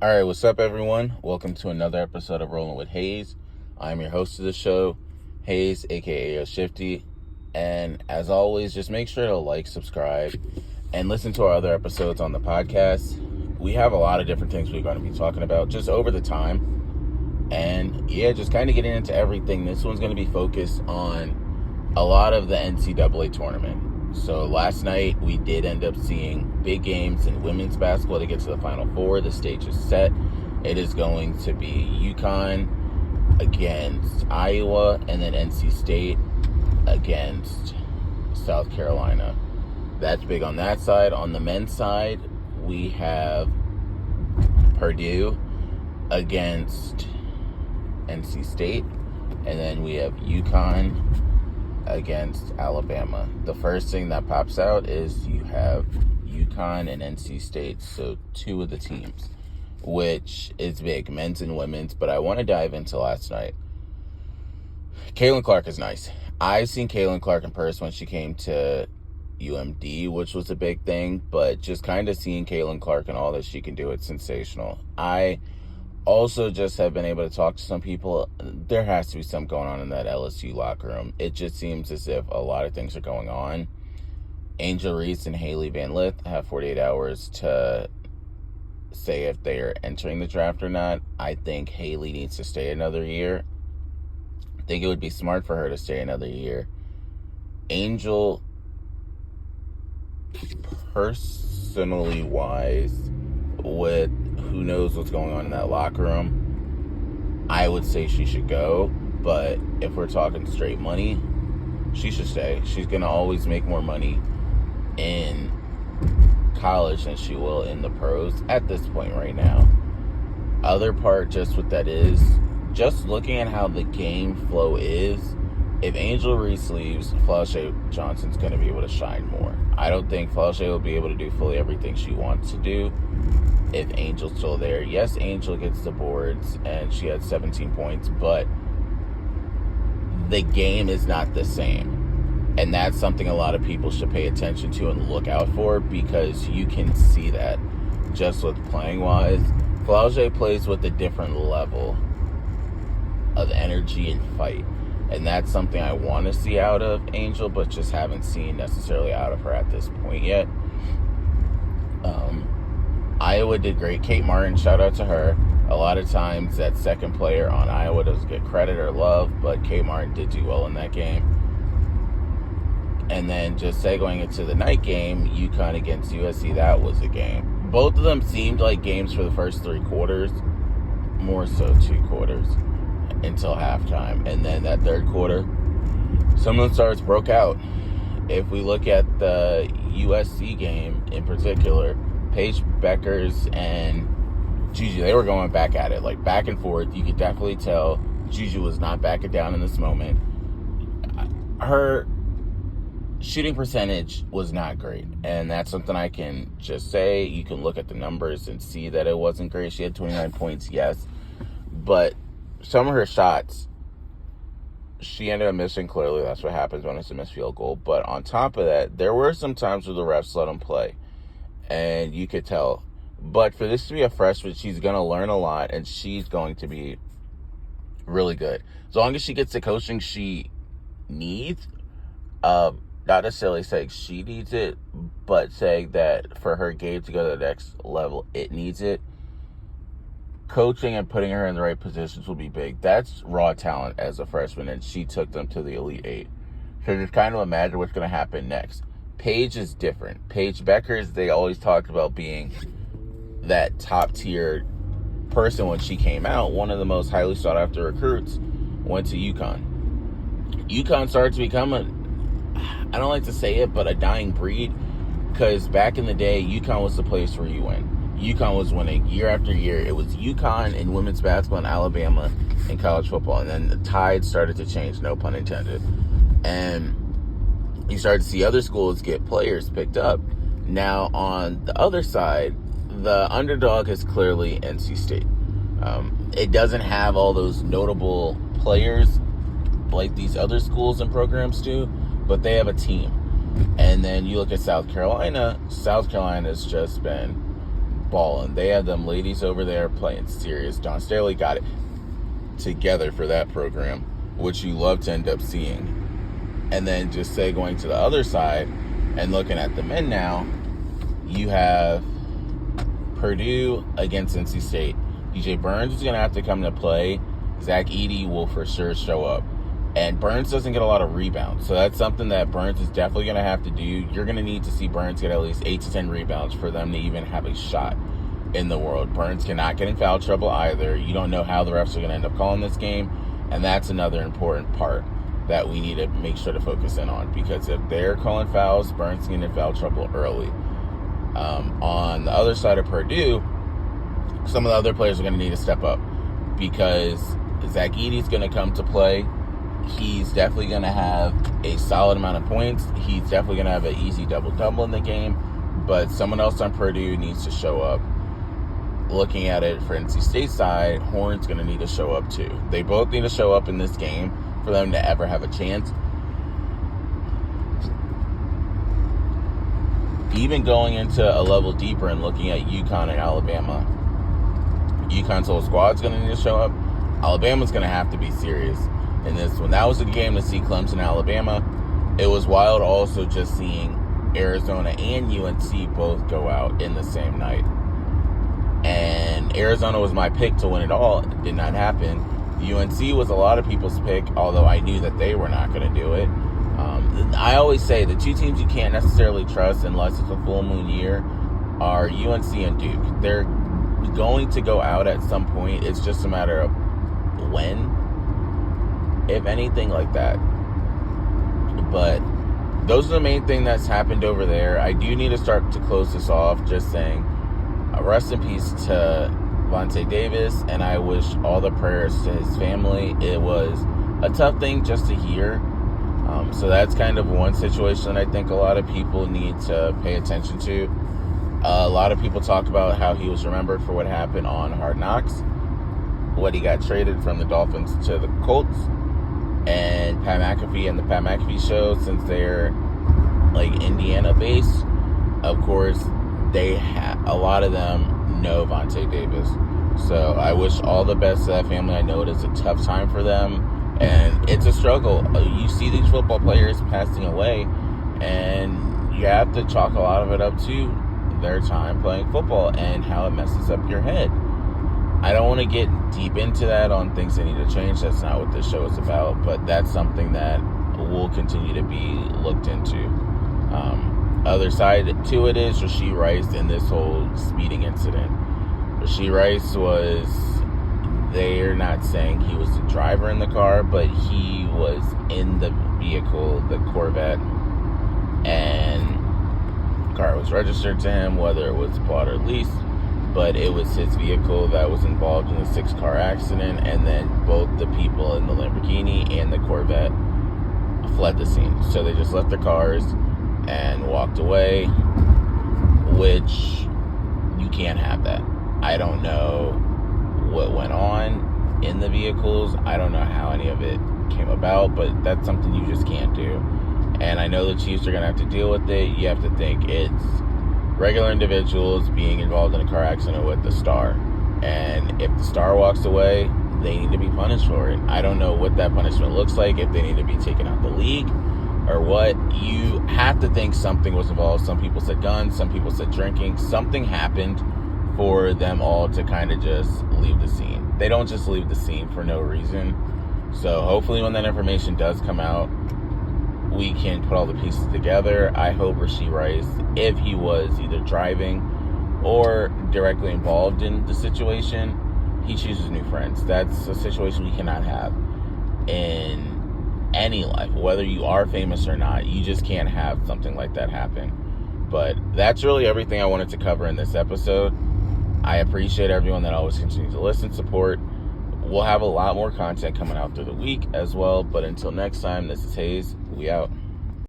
All right, what's up, everyone? Welcome to another episode of Rollin with Hayes. I'm your host of the show, Hayes, aka Yo Shifty. And as always, just make sure to like, subscribe, and listen to our other episodes on the podcast. We have a lot of different things we're going to be talking about just over the time. And yeah, just kind of getting into everything. This one's going to be focused on a lot of the NCAA tournament. So last night, we did end up seeing big games in women's basketball to get to the Final Four. The stage is set. It is going to be UConn against Iowa, and then NC State against South Carolina. That's big on that side. On the men's side, we have Purdue against NC State, and then we have UConn against Alabama. The first thing that pops out is you have UConn and NC State, so two of the teams, which is big, men's and women's. But I want to dive into last night. Caitlin Clark is nice. I've seen Caitlin Clark in person when she came to UMD, which was a big thing, but just kind of seeing Caitlin Clark and all that she can do, it's sensational. I also just have been able to talk to some people. There has to be something going on in that LSU locker room. It just seems as if a lot of things are going on. Angel Reese and Haley Van Lith have 48 hours to say if they are entering the draft or not. I think Haley needs to stay another year. I think it would be smart for her to stay another year. Angel, personally wise, with who knows what's going on in that locker room, I would say she should go. But if we're talking straight money, she should stay. She's going to always make more money in college than she will in the pros at this point right now. Other part just what that is, just looking at how the game flow is, if Angel Reese leaves, Flau'jae Johnson's going to be able to shine more. I don't think Flau'jae will be able to do fully everything she wants to do if Angel's still there. Yes, Angel gets the boards, and she had 17 points, but the game is not the same. And that's something a lot of people should pay attention to and look out for, because you can see that just with playing-wise. Flau'jae plays with a different level of energy and fight. And that's something I want to see out of Angel, but just haven't seen necessarily out of her at this point yet. Iowa did great. Kate Martin, shout out to her. A lot of times that second player on Iowa doesn't get credit or love, but Kate Martin did do well in that game. And then just segueing into the night game, UConn against USC, that was a game. Both of them seemed like games for the first three quarters, more so two quarters, until halftime. And then that third quarter, some of the stars broke out. If we look at the USC game in particular, Paige Beckers and Juju, they were going back at it, like back and forth. You could definitely tell Juju was not backing down in this moment. Her shooting percentage was not great, and that's something I can just say. You can look at the numbers and see that it wasn't great. She had 29 points, yes, but some of her shots, she ended up missing. Clearly, that's what happens when it's a missed field goal. But on top of that, there were some times where the refs let them play, and you could tell. But for this to be a freshman, she's going to learn a lot, and she's going to be really good. As long as she gets the coaching she needs, not necessarily saying she needs it, but saying that for her game to go to the next level, it needs it. Coaching and putting her in the right positions will be big. That's raw talent as a freshman, and she took them to the Elite Eight. So just kind of imagine what's going to happen next. Paige is different. Paige Beckers, they always talked about being that top-tier person when she came out. One of the most highly sought-after recruits went to UConn. UConn started to become I don't like to say it, but a dying breed, because back in the day, UConn was the place where you win. UConn was winning year after year. It was UConn in women's basketball and Alabama in college football. And then the tide started to change, no pun intended. And you started to see other schools get players picked up. Now, on the other side, the underdog is clearly NC State. It doesn't have all those notable players like these other schools and programs do, but they have a team. And then you look at South Carolina. South Carolina's just been balling. They had them ladies over there playing serious. Dawn Staley got it together for that program, which you love to end up seeing. And then just say going to the other side and looking at the men now, you have Purdue against NC State. DJ Burns is going to have to come to play. Zach Edey will for sure show up. And Burns doesn't get a lot of rebounds. So that's something that Burns is definitely going to have to do. You're going to need to see Burns get at least 8 to 10 rebounds for them to even have a shot in the world. Burns cannot get in foul trouble either. You don't know how the refs are going to end up calling this game. And that's another important part that we need to make sure to focus in on. Because if they're calling fouls, Burns can get in foul trouble early. On the other side of Purdue, some of the other players are going to need to step up. Because Zach Edey's going to come to play. He's definitely going to have a solid amount of points. He's definitely going to have an easy double-double in the game. But someone else on Purdue needs to show up. Looking at it for NC State side, Horn's going to need to show up too. They both need to show up in this game for them to ever have a chance. Even going into a level deeper and looking at UConn and Alabama, UConn's whole squad's going to need to show up. Alabama's going to have to be serious in this one. That was a game to see Clemson, Alabama. It was wild also just seeing Arizona and UNC both go out in the same night. And Arizona was my pick to win it all. It did not happen. UNC was a lot of people's pick, although I knew that they were not going to do it. I always say the two teams you can't necessarily trust unless it's a full moon year are UNC and Duke. They're going to go out at some point. It's just a matter of when, if anything like that. But those are the main thing that's happened over there. I do need to start to close this off just saying rest in peace to Vontae Davis, and I wish all the prayers to his family. It was a tough thing just to hear. So that's kind of one situation I think a lot of people need to pay attention to. A lot of people talk about how he was remembered for what happened on Hard Knocks, what he got traded from the Dolphins to the Colts, and Pat McAfee and the Pat McAfee Show, since they're like Indiana based, of course, a lot of them know Vontae Davis. So I wish all the best to that family. I know it is a tough time for them, and it's a struggle. You see these football players passing away, and you have to chalk a lot of it up to their time playing football and how it messes up your head. I don't want to get deep into that on things that need to change. That's not what this show is about, but that's something that will continue to be looked into. Other side to it is Rashee Rice and this whole speeding incident. Rashee Rice they're not saying he was the driver in the car, but he was in the vehicle, the Corvette, and the car was registered to him, whether it was bought or leased, but it was his vehicle that was involved in the 6-car accident, and then both the people in the Lamborghini and the Corvette fled the scene. So they just left their cars and walked away, which you can't have that. I don't know what went on in the vehicles. I don't know how any of it came about, but that's something you just can't do. And I know the Chiefs are going to have to deal with it. You have to think it's regular individuals being involved in a car accident with the star. And if the star walks away, they need to be punished for it. I don't know what that punishment looks like, if they need to be taken out the league or what. You have to think something was involved. Some people said guns, some people said drinking. Something happened for them all to kind of just leave the scene. They don't just leave the scene for no reason. So hopefully when that information does come out, we can put all the pieces together. I hope Rashee Rice, if he was either driving or directly involved in the situation, he chooses new friends. That's a situation we cannot have in any life, whether you are famous or not. You just can't have something like that happen. But that's really everything I wanted to cover in this episode. I appreciate everyone that always continues to listen, support. We'll have a lot more content coming out through the week as well. But until next time, this is Hayes. We out.